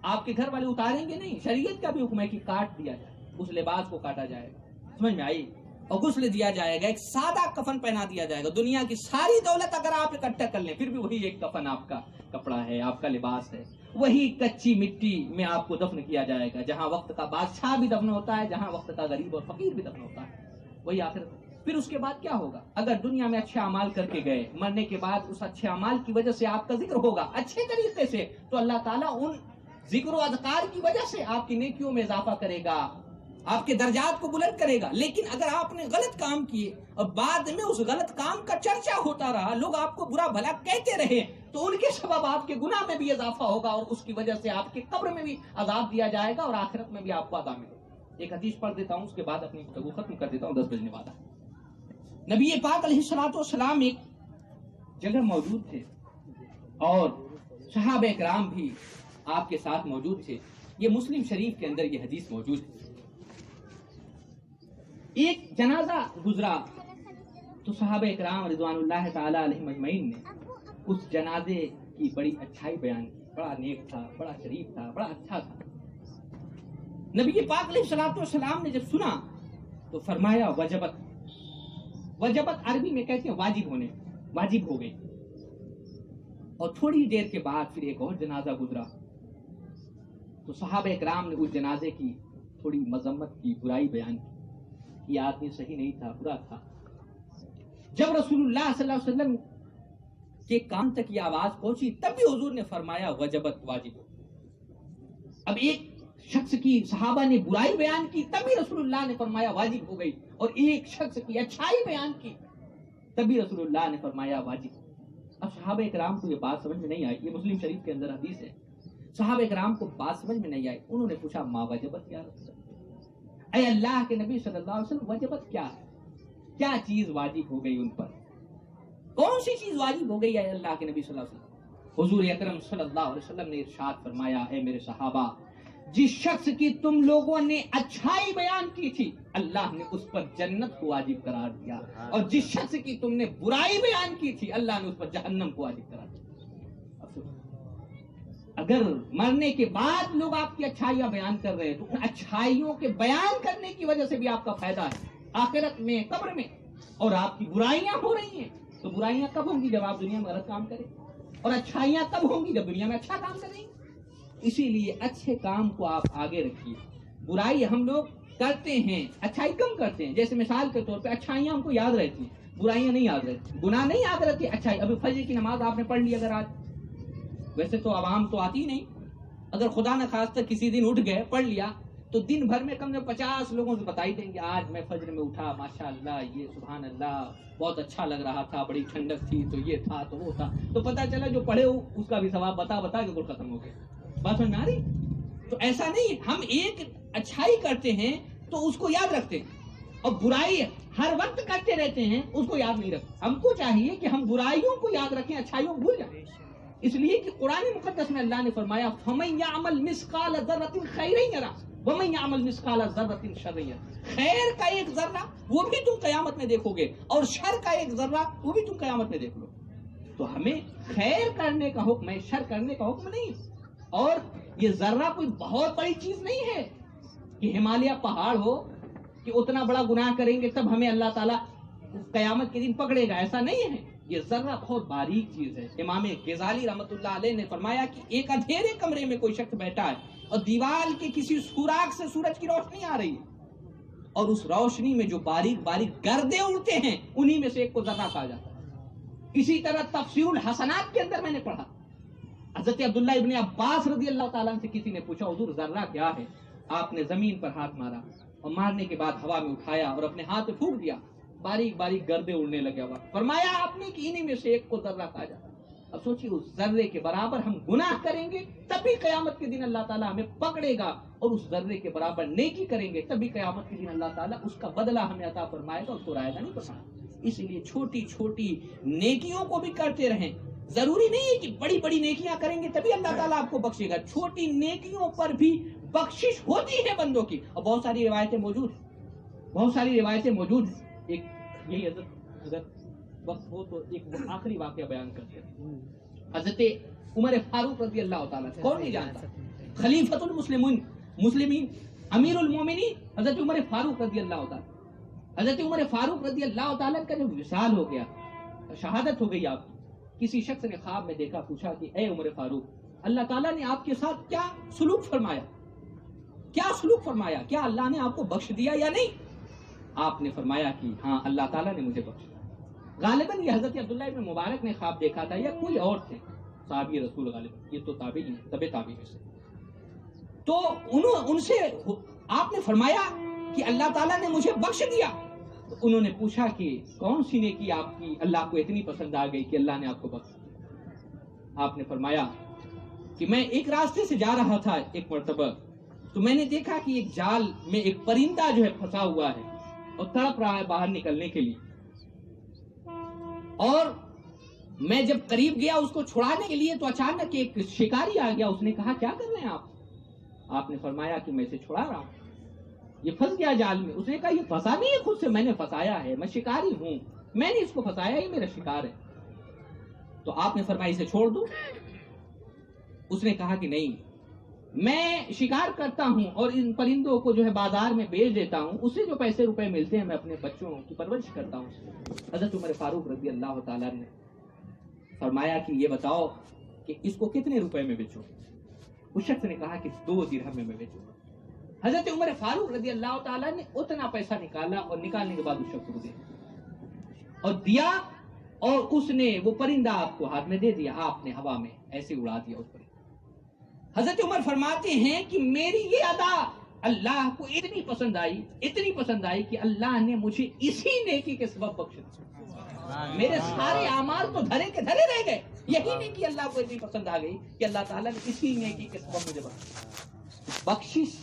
آپ کے گھر والے اتاریں گے نہیں. شریعت کا بھی حکم ہے کہ کاٹ دیا جائے, اس لباس کو کاٹا جائے گا. سمجھ میں آئی؟ اور غسل دیا جائے گا, ایک سادہ کفن پہنا دیا جائے گا. دنیا کی ساری دولت اگر آپ اکٹھا کر لیں پھر بھی وہی ایک کفن آپ کا کپڑا ہے, آپ کا لباس ہے. وہی کچی مٹی میں آپ کو دفن کیا جائے گا, جہاں وقت کا بادشاہ بھی دفن ہوتا ہے, جہاں وقت کا غریب اور فقیر بھی دفن ہوتا ہے. وہی آخر. پھر اس کے بعد کیا ہوگا؟ اگر دنیا میں اچھے اعمال کر کے گئے, مرنے کے بعد اس اچھے اعمال کی وجہ سے آپ کا ذکر ہوگا اچھے طریقے سے, تو اللہ تعالیٰ ان ذکر و اذکار کی وجہ سے آپ کی نیکیوں میں اضافہ کرے گا, آپ کے درجات کو بلند کرے گا. لیکن اگر آپ نے غلط کام کیے اور بعد میں اس غلط کام کا چرچا ہوتا رہا, لوگ آپ کو برا بھلا کہتے رہے, تو ان کے سبب آپ کے گناہ میں بھی اضافہ ہوگا, اور اس کی وجہ سے آپ کے قبر میں بھی عذاب دیا جائے گا, اور آخرت میں بھی آپ کو عذاب ملے گا. ایک حدیث پڑھ دیتا ہوں, اس کے بعد اپنی گفتگو ختم کر دیتا ہوں, 10 بجنے والا. نبی پاک علیہ الصلوۃ والسلام ایک جگہ موجود تھے اور صحابہ کرام بھی آپ کے ساتھ موجود تھے. یہ مسلم شریف کے اندر یہ حدیث موجود ہے. ایک جنازہ گزرا تو صحابہ کرام رضوان اللہ تعالی علیہم اجمعین نے اس جنازے کی بڑی اچھائی بیان کی. بڑا نیک تھا, بڑا شریف تھا, بڑا اچھا تھا. نبی پاک علیہ الصلوۃ والسلام نے جب سنا تو فرمایا وجبت. وجبت عربی میں کہتے ہیں واجب ہونے, واجب ہو گئی. اور تھوڑی دیر کے بعد پھر ایک اور جنازہ گزرا تو صحابہ کرام نے اس جنازے کی تھوڑی مذمت کی, برائی بیان کی. یہ آدمی صحیح نہیں تھا, برا تھا. جب رسول اللہ صلی اللہ علیہ وسلم کے کان تک یہ آواز پہنچی تب بھی حضور نے فرمایا وجبت, واجب ہو. اب ایک شخص کی صحابہ نے برائی بیان کی تبھی رسول اللہ نے فرمایا واجب ہو گئی, اور ایک شخص کی اچھائی بیان کی تبھی رسول اللہ نے فرمایا واجب. اب صحابہ کرام کو یہ بات سمجھ میں نہیں آئی. یہ مسلم شریف کے اندر حدیث ہے. صحابہ کرام کو بات سمجھ میں نہیں آئی. انہوں نے پوچھا ما وجبت یا رسول اللہ, اے اللہ کے نبی صلی اللہ علیہ وسلم وجبت کیا ہے, کیا چیز واجب ہو گئی ان پر, کون سی چیز واجب ہو گئی اے اللہ کے نبی صلی اللہ علیہ وسلم. حضور اکرم صلی اللہ علیہ وسلم نے ارشاد فرمایا, اے میرے صحابہ, جس شخص کی تم لوگوں نے اچھائی بیان کی تھی اللہ نے اس پر جنت کو واجب قرار دیا, اور جس شخص کی تم نے برائی بیان کی تھی اللہ نے اس پر جہنم کو واجب قرار دیا. اگر مرنے کے بعد لوگ آپ کی اچھائیاں بیان کر رہے ہیں تو ان اچھائیوں کے بیان کرنے کی وجہ سے بھی آپ کا فائدہ ہے آخرت میں، قبر میں. اور آپ کی برائیاں ہو رہی ہیں تو برائیاں کب ہوں گی؟ جب آپ دنیا میں غلط کام کریں. اور اچھائیاں کب ہوں گی؟ جب دنیا میں اچھا کام کریں. اسی لیے اچھے کام کو آپ آگے رکھیے. برائی ہم لوگ کرتے ہیں، اچھائی کم کرتے ہیں. جیسے مثال کے طور پہ اچھائیاں ہم کو یاد رہتی ہیں، برائیاں نہیں یاد رہتی، گناہ نہیں یاد رہتی، اچھائی. ابھی فجر کی نماز آپ نے پڑھ لی اگر آج، ویسے تو عوام تو آتی نہیں، اگر خدا نہ خواستہ کسی دن اٹھ گئے پڑھ لیا تو دن بھر میں کم سے کم 50 لوگوں سے بتائی دیں گے آج میں فجر میں اٹھا، ماشاء اللہ، یہ سبحان اللہ بہت اچھا لگ رہا تھا، بڑی ٹھنڈک تھی، تو یہ تھا تو وہ تھا. تو پتہ چلا جو پڑھے ہو اس کا بھی ثواب بتا بتا کے گل ختم ہو گیا. بات سمجھ میں آ رہی؟ تو ایسا نہیں، ہم ایک اچھائی کرتے ہیں تو اس کو یاد رکھتے ہیں، اور برائی ہر وقت کرتے رہتے ہیں اس کو یاد نہیں رکھتے. ہم کو چاہیے کہ ہم برائیوں کو یاد رکھیں، اچھائیوں کو بھول جائیں. اس لیے کہ قرآن مقدس میں اللہ نے فرمایا فَمَن يَعْمَلْ مِثْقَالَ ذَرَّةٍ خَيْرًا يَرَهُ وَمَن يَعْمَلْ مِثْقَالَ ذَرَّةٍ شَرًّا يَرَهُ. خیر کا ایک ذرہ وہ بھی تم قیامت میں دیکھو گے، اور شر کا ایک ذرہ وہ بھی تم قیامت میں دیکھ لو. تو ہمیں خیر کرنے کا حکم ہے، شر کرنے کا حکم نہیں. اور یہ ذرہ کوئی بہت بڑی چیز نہیں ہے کہ ہمالیہ پہاڑ ہو کہ اتنا بڑا گناہ کریں گے تب ہمیں اللہ تعالیٰ قیامت کے دن پکڑے گا، ایسا نہیں ہے. یہ ذرہ بہت باریک چیز ہے. امام غزالی رحمۃ اللہ علیہ نے فرمایا کہ ایک اندھیرے کمرے میں کوئی شخص بیٹھا ہے اور دیوار کے کسی سوراخ سے سورج کی روشنی آ رہی ہے، اور اس روشنی میں جو باریک باریک گردے اڑتے ہیں انہی میں سے ایک کو ذرہ کہا جاتا ہے. اسی طرح تفسیر الحسنات کے اندر میں نے پڑھا، حضرت عبداللہ ابن عباس رضی اللہ تعالیٰ سے کسی نے پوچھا حضور ذرہ کیا ہے؟ آپ نے زمین پر ہاتھ مارا اور مارنے کے بعد ہوا میں اٹھایا اور اپنے ہاتھ میں پھونک دیا، باریک باریک گردے اڑنے لگے ہوا. فرمایا آپ نے کہ انہی میں سے ایک کو ذرہ کہا جاتا ہے. اب سوچیے اس ذرے کے برابر ہم گناہ کریں گے تبھی قیامت کے دن اللہ تعالیٰ ہمیں پکڑے گا، اور اس ذرے کے برابر نیکی کریں گے تبھی قیامت کے دن اللہ تعالیٰ اس کا بدلہ ہمیں عطا فرمائے گا، اس کو رائے گا نہیں فرمائے. اس لیے چھوٹی چھوٹی نیکیوں کو بھی کرتے رہیں. ضروری نہیں ہے کہ بڑی بڑی نیکیاں کریں گے تبھی اللہ تعالیٰ آپ کو بخشے گا، چھوٹی نیکیوں پر بھی بخشش ہوتی ہے بندوں کی. اور بہت ساری روایتیں موجود ہیں، بہت ساری روایتیں موجود ہیں. ایک یہی حضرت اگر وقت ہو تو ایک آخری واقعہ بیان کرتے ہیں. حضرت عمر فاروق رضی اللہ تعالیٰ، کون نہیں جانتا، خلیفۃ المسلمین، امیر المومنین حضرت عمر فاروق رضی اللہ تعالیٰ. حضرت عمر فاروق رضی اللہ تعالیٰ کا جب وصال ہو گیا، شہادت ہو گئی آپ کی، کسی شخص نے خواب میں دیکھا، پوچھا کہ اے عمر فاروق، اللہ تعالیٰ نے آپ کے ساتھ کیا سلوک فرمایا، کیا سلوک فرمایا، کیا اللہ نے آپ کو بخش دیا یا نہیں؟ آپ نے فرمایا کہ ہاں اللہ تعالیٰ نے مجھے بخش دیا. غالباً یہ حضرت عبداللہ ابن مبارک نے خواب دیکھا تھا یا کوئی اور تھے صحابی رسول، غالباً یہ تو تابعی ہیں، تبع تابعی میں سے. تو ان سے آپ نے فرمایا کہ اللہ تعالیٰ نے مجھے بخش دیا. تو انہوں نے پوچھا کہ کون سی نیکی آپ کی اللہ کو اتنی پسند آ گئی کہ اللہ نے آپ کو بخش دیا؟ آپ نے فرمایا کہ میں ایک راستے سے جا رہا تھا ایک مرتبہ، تو میں نے دیکھا کہ ایک جال میں ایک پرندہ جو ہے پھنسا ہوا ہے اور تڑپ رہا ہے باہر نکلنے کے لیے. اور میں جب قریب گیا اس کو چھڑانے کے لیے تو اچانک ایک شکاری آ گیا. اس نے کہا کیا کر رہے ہیں آپ؟ آپ نے فرمایا کہ میں اسے چھڑا رہا ہوں، یہ پھنس گیا جال میں. اس نے کہا یہ پھنسا نہیں ہے خود سے، میں نے پھنسایا ہے، میں شکاری ہوں، میں نے اس کو پھنسایا، یہ میرا شکار ہے. تو آپ نے فرمایا اسے چھوڑ دو. اس نے کہا کہ نہیں، میں شکار کرتا ہوں اور ان پرندوں کو جو ہے بازار میں بیچ دیتا ہوں، اس سے جو پیسے روپے ملتے ہیں میں اپنے بچوں کی پرورش کرتا ہوں. حضرت عمر فاروق رضی اللہ تعالیٰ نے فرمایا کہ یہ بتاؤ کہ اس کو کتنے روپے میں بیچو؟ اس شخص نے کہا کہ 2 درہم میں بیچوں. حضرت عمر فاروق رضی اللہ تعالیٰ نے اتنا پیسہ نکالا اور نکالنے کے بعد اس شخص کو دیا، اور اس نے وہ پرندہ آپ کو ہاتھ میں دے دیا، آپ نے ہوا میں ایسے اڑا دیا اس پرندے. حضرت عمر فرماتے ہیں کہ میری یہ ادا اللہ کو اتنی پسند آئی کہ اللہ نے مجھے اسی نیکی کے سبب بخش دیا. میرے سارے اعمال تو دھرے کے دھرے رہ گئے، یہی نیکی اللہ کو اتنی پسند آ گئی کہ اللہ تعالیٰ نے اسی نیکی کے سبب مجھے بخشا. بخشش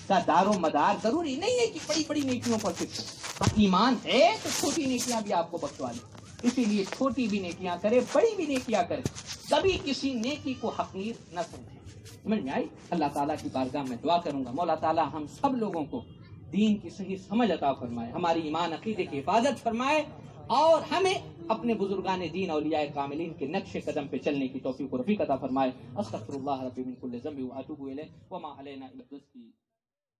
کا دار و مدار ضروری نہیں ہے کہ بڑی بڑی نیکیوں پر فکر، ایمان ہے تو چھوٹی نیکیاں بھی آپ کو بخشوا لیں. اسی لیے چھوٹی بھی نیکیاں کرے، بڑی بھی نیکیاں کرے، کبھی کسی نیکی کو حقیر نہ سمجھے. سمجھ میں آئی؟ اللہ تعالیٰ کی بارگاہ میں دعا کروں گا مولا تعالیٰ ہم سب لوگوں کو دین کی صحیح سمجھ عطا فرمائے، ہماری ایمان عقیدے کی حفاظت فرمائے، اور ہمیں اپنے بزرگان دین اولیاء کاملین کے نقش قدم پہ چلنے کی توفیق و رفیق عطا فرمائے. استغفر اللہ ربی من کل ذنب واتوب الیہ وما علینا الا البلاغ.